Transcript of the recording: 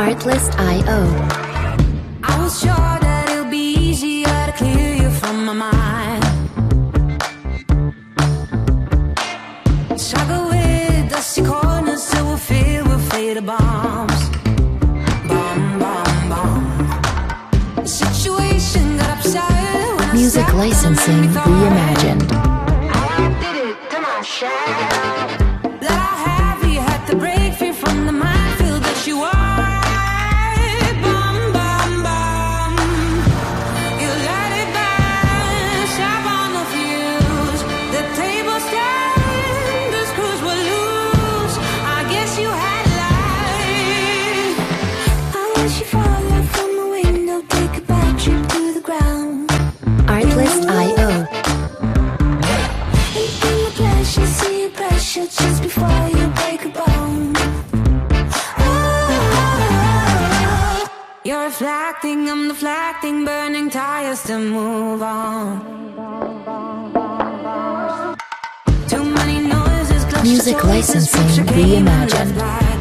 Artlist.io. I was sure that it'll be easier to clear you from my mind. Struggle with dusty corners till we're filled with fatal bombs. Bomb, bomb, bomb. The situation got upset when I Music stepped licensing reimagined. that I have you had to break free from the minefield that you are. Bomb, bomb, bomb. You let it burn, stop on the fuse. The tables turn, the screws were loose. I guess you had life. I wish you fall off from the window, take a bad trip to the ground. Artlist.io. In the pressure, see your pressure just before you break a bone. Oh, you're reflecting, I'm deflecting, burning tires to move on. Too many noises, Music licensing reimagined.